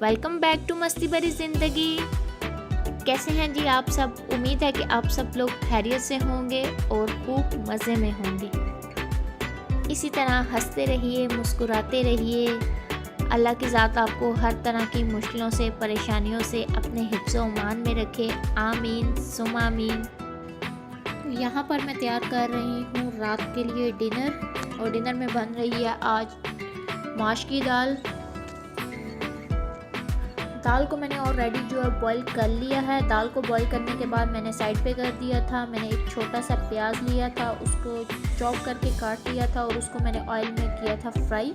Welcome back to मस्ती भरी ज़िंदगी। कैसे हैं जी आप सब? उम्मीद है कि आप सब लोग खैरियत से होंगे और खूब मज़े में होंगे। इसी तरह हंसते रहिए, मुस्कुराते रहिए। अल्लाह की ज़ात आपको हर तरह की मुश्किलों से, परेशानियों से अपने हिफ्ज़ व ईमान में रखे। आमीन सुम आमीन। तो यहाँ पर मैं तैयार कर रही हूँ रात के लिए डिनर, और डिनर में बन रही है आज माश की दाल। दाल को मैंने ऑलरेडी जो है बॉईल कर लिया है। दाल को बॉईल करने के बाद मैंने साइड पे कर दिया था। मैंने एक छोटा सा प्याज लिया था, उसको चॉप करके काट लिया था और उसको मैंने ऑयल में किया था फ्राई।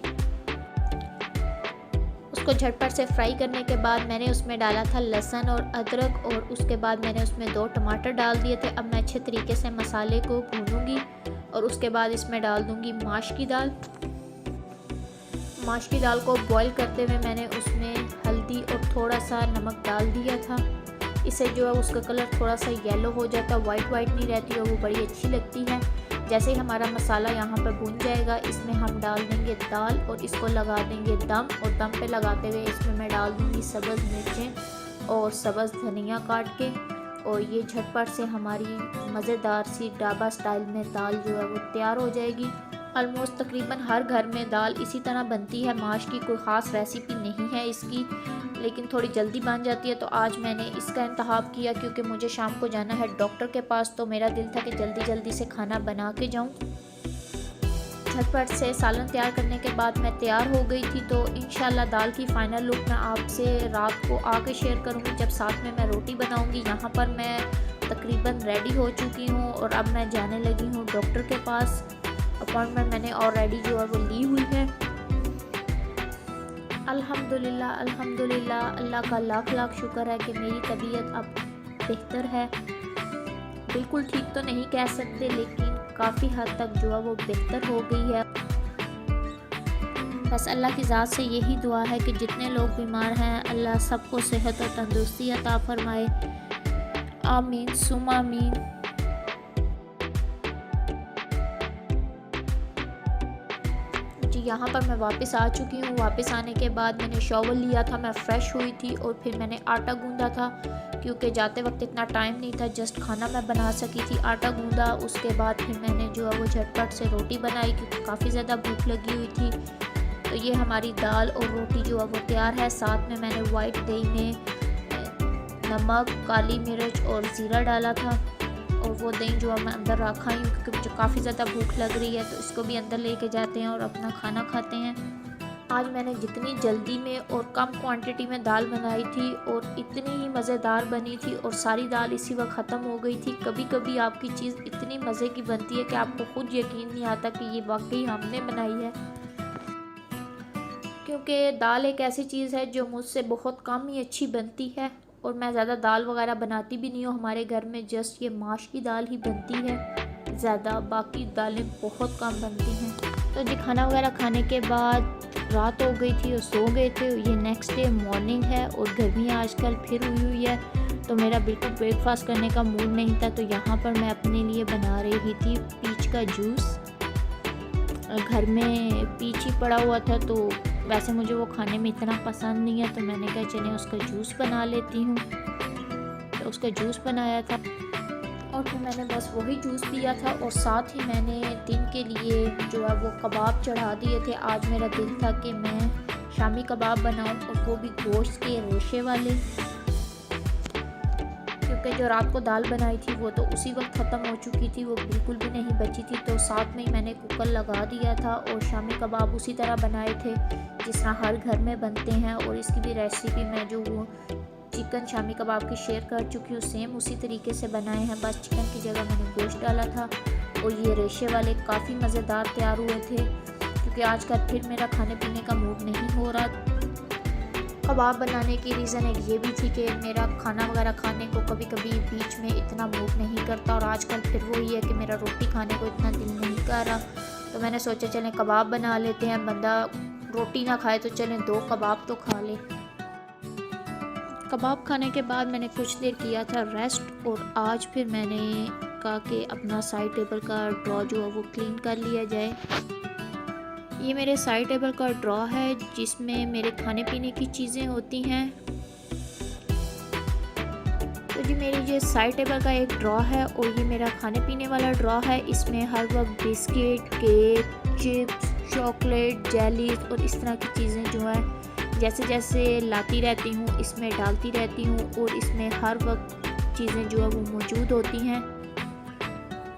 उसको झटपट से फ्राई करने के बाद मैंने उसमें डाला था लहसुन और अदरक, और उसके बाद मैंने उसमें 2 टमाटर डाल दिए थे। अब मैं अच्छे तरीके से मसाले को भूनूंगी और उसके बाद इसमें डाल दूंगी माश की दाल। माश की दाल को बॉईल करते हुए मैंने उसमें हल्दी और थोड़ा सा नमक डाल दिया था। इससे जो है उसका कलर थोड़ा सा येलो हो जाता है, वाइट नहीं रहती और वो बड़ी अच्छी लगती है। जैसे ही हमारा मसाला यहाँ पर भून जाएगा, इसमें हम डाल देंगे दाल और इसको लगा देंगे दम। और दम पे लगाते हुए इसमें मैं डाल दूँगी सब्ज़ मिर्चें और सब्ज़ धनिया काट के, और ये झटपट से हमारी मज़ेदार सी ढाबा स्टाइल में दाल जो है वो तैयार हो जाएगी। ऑलमोस्ट तकरीबन हर घर में दाल इसी तरह बनती है। माश की कोई ख़ास रेसिपी नहीं है इसकी, लेकिन थोड़ी जल्दी बन जाती है। तो आज मैंने इसका इंतखाब किया क्योंकि मुझे शाम को जाना है डॉक्टर के पास, तो मेरा दिल था कि जल्दी जल्दी से खाना बना के जाऊं। झटपट से सालन तैयार करने के बाद मैं तैयार हो गई थी। तो इंशाल्लाह दाल की फ़ाइनल लुक मैं आपसे रात को आके शेयर करूँगी, जब साथ में मैं रोटी बनाऊँगी। यहाँ पर मैं तकरीबन रेडी हो चुकी हूँ और अब मैं जाने लगी हूँ डॉक्टर के पास। अपॉइंटमेंट मैंने ऑलरेडी जो है वो ली हुई है। अल्हम्दुलिल्लाह अल्हम्दुलिल्लाह, अल्लाह का लाख लाख शुक्र है कि मेरी तबीयत अब बेहतर है। बिल्कुल ठीक तो नहीं कह सकते, लेकिन काफ़ी हद तक जो है वो बेहतर हो गई है। बस अल्लाह की ज़ात से यही दुआ है कि जितने लोग बीमार हैं, अल्लाह सबको सेहत और तंदुरुस्ती अता फरमाए। आमीन सुम आमीन। यहाँ पर मैं वापस आ चुकी हूँ। वापस आने के बाद मैंने शॉवर लिया था, मैं फ़्रेश हुई थी और फिर मैंने आटा गूंदा था क्योंकि जाते वक्त इतना टाइम नहीं था, जस्ट खाना मैं बना सकी थी। आटा गूंदा, उसके बाद फिर मैंने जो है वो झटपट से रोटी बनाई क्योंकि काफ़ी ज़्यादा भूख लगी हुई थी। तो ये हमारी दाल और रोटी जो है वो तैयार है। साथ में मैंने वाइट दही में नमक, काली मिर्च और ज़ीरा डाला था, और वो दही जो है मैं अंदर रखा हूँ क्योंकि मुझे काफ़ी ज़्यादा भूख लग रही है। तो इसको भी अंदर लेके जाते हैं और अपना खाना खाते हैं। आज मैंने जितनी जल्दी में और कम क्वांटिटी में दाल बनाई थी और इतनी ही मज़ेदार बनी थी, और सारी दाल इसी वक्त ख़त्म हो गई थी। कभी कभी आपकी चीज़ इतनी मज़े की बनती है कि आपको खुद यकीन नहीं आता कि ये वाकई हमने बनाई है, क्योंकि दाल एक ऐसी चीज़ है जो मुझसे बहुत कम ही अच्छी बनती है। और मैं ज़्यादा दाल वगैरह बनाती भी नहीं हूँ। हमारे घर में जस्ट ये माश की दाल ही बनती है ज़्यादा, बाकी दालें बहुत कम बनती हैं। तो जी खाना वगैरह खाने के बाद रात हो गई थी और सो गए थे। ये नेक्स्ट डे मॉर्निंग है और गर्मी आजकल फिर हुई है, तो मेरा बिल्कुल ब्रेकफास्ट करने का मूड नहीं था। तो यहाँ पर मैं अपने लिए बना रही थी पीच का जूस। घर में पीच ही पड़ा हुआ था, तो वैसे मुझे वो खाने में इतना पसंद नहीं है, तो मैंने कहा चलिए उसका जूस बना लेती हूँ। तो उसका जूस बनाया था और फिर मैंने बस वही जूस पिया था, और साथ ही मैंने दिन के लिए जो है वो कबाब चढ़ा दिए थे। आज मेरा दिल था कि मैं शामी कबाब बनाऊँ, और वो भी गोश्त के रेशे वाले, क्योंकि जो रात को दाल बनाई थी वो तो उसी वक्त ख़त्म हो चुकी थी, वो बिल्कुल भी नहीं बची थी। तो साथ में ही मैंने कुकर लगा दिया था और शामी कबाब उसी तरह बनाए थे जिस तरह हर घर में बनते हैं। और इसकी भी रेसिपी मैं जो वो चिकन शामी कबाब की शेयर कर चुकी हूँ, सेम उसी तरीके से बनाए हैं, बस चिकन की जगह मैंने गोश्त डाला था। और ये रेशे वाले काफ़ी मज़ेदार तैयार हुए थे, क्योंकि आजकल फिर मेरा खाने पीने का मूड नहीं हो रहा। कबाब बनाने की रीज़न एक ये भी थी कि मेरा खाना वगैरह खाने को कभी कभी बीच में इतना मूड नहीं करता, और आजकल फिर वो ही है कि मेरा रोटी खाने को इतना दिल नहीं कर रहा। तो मैंने सोचा चलें कबाब बना लेते हैं, बंदा रोटी ना खाए तो चलें 2 कबाब तो खा ले। कबाब खाने के बाद मैंने कुछ देर किया था रेस्ट, और आज फिर मैंने कहा कि अपना साइड टेबल का ड्रॉ जो है वो क्लीन कर लिया जाए। ये मेरे साइड टेबल का ड्रॉ है जिसमें मेरे खाने पीने की चीज़ें होती हैं। तो जी मेरी ये साइड टेबल का एक ड्रॉ है और ये मेरा खाने पीने वाला ड्रॉ है। इसमें हर वक्त biscuit, cake, chips, chocolate, jellies और इस तरह की चीज़ें जो है जैसे जैसे लाती रहती हूँ इसमें डालती रहती हूँ और इसमें हर वक्त चीज़ें जो है वो मौजूद होती हैं।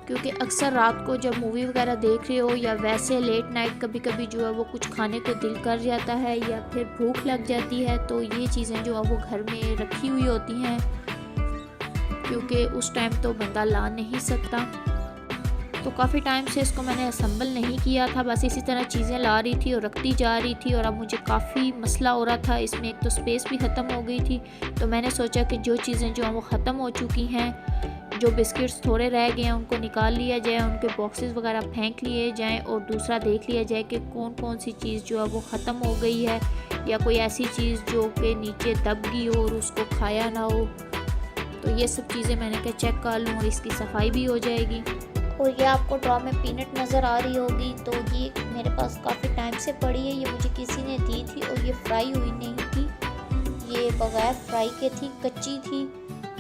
क्योंकि अक्सर रात को जब मूवी वगैरह देख रहे हो या वैसे लेट नाइट कभी कभी जो है वो कुछ खाने को दिल कर जाता है या फिर भूख लग जाती है, तो ये चीज़ें जो है वो घर में रखी हुई होती हैं क्योंकि उस टाइम तो बंदा ला नहीं सकता। तो काफ़ी टाइम से इसको मैंने असम्बल नहीं किया था, बस इसी तरह चीज़ें ला रही थी और रखती जा रही थी और अब मुझे काफ़ी मसला हो रहा था। इसमें एक तो स्पेस भी ख़त्म हो गई थी, तो मैंने सोचा कि जो चीज़ें जो हैं वो ख़त्म हो चुकी हैं, जो बिस्किट्स थोड़े रह गए हैं उनको निकाल लिया जाए, उनके बॉक्सेस वगैरह फेंक लिए जाएं और दूसरा देख लिया जाए कि कौन कौन सी चीज़ जो है वो ख़त्म हो गई है या कोई ऐसी चीज़ जो कि नीचे दब गई हो और उसको खाया ना हो। तो ये सब चीज़ें मैंने कहा चेक कर लूँ और इसकी सफाई भी हो जाएगी। और ये आपको ड्रॉ में पीनट नज़र आ रही होगी, तो ये मेरे पास काफ़ी टाइम से पड़ी है। ये मुझे किसी ने दी थी और ये फ्राई हुई नहीं थी, ये बगैर फ्राई के थी, कच्ची थी।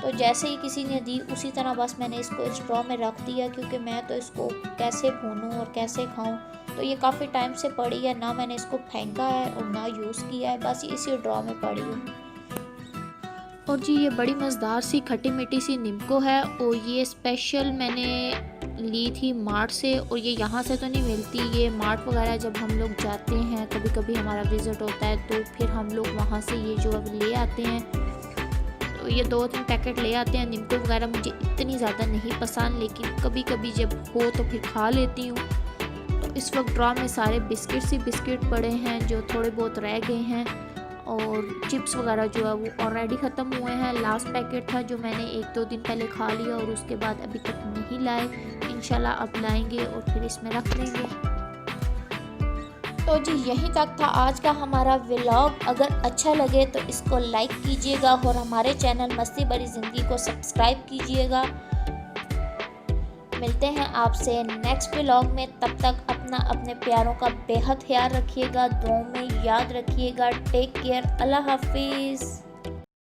तो जैसे ही किसी ने दी उसी तरह बस मैंने इसको इस ड्रॉ में रख दिया, क्योंकि मैं तो इसको कैसे भूनूं और कैसे खाऊं। तो ये काफ़ी टाइम से पड़ी है, ना मैंने इसको फेंका है और ना यूज़ किया है, बस इसी ड्रॉ में पड़ी है। और जी ये बड़ी मज़ेदार सी खट्टी मीठी सी निम्को है और ये स्पेशल मैंने ली थी मार्ट से और ये यहाँ से तो नहीं मिलती। ये मार्ट वगैरह जब हम लोग जाते हैं, कभी कभी हमारा विज़िट होता है, तो फिर हम लोग वहाँ से ये जो अब ले आते हैं। तो ये 2-3 पैकेट ले आते हैं। निम्को वगैरह मुझे इतनी ज़्यादा नहीं पसंद, लेकिन कभी कभी जब हो तो फिर खा लेती हूँ। तो इस वक्त ड्रॉ में सारे बिस्किट्स ही बिस्किट पड़े हैं जो थोड़े बहुत रह गए हैं और चिप्स वगैरह जो है वो ऑलरेडी ख़त्म हुए हैं। लास्ट पैकेट था जो मैंने 1-2 दिन पहले खा लिया और उसके बाद अभी तक नहीं लाए। इंशाल्लाह अब लाएंगे और फिर इसमें रख देंगे। तो जी यहीं तक था आज का हमारा व्लॉग। अगर अच्छा लगे तो इसको लाइक कीजिएगा और हमारे चैनल मस्ती भरी ज़िंदगी को सब्सक्राइब कीजिएगा। मिलते हैं आपसे नेक्स्ट व्लॉग में, तब तक अपना अपने प्यारों का बेहद ख्याल रखिएगा, दुआओं में याद रखिएगा। टेक केयर, अल्लाह हाफिज़।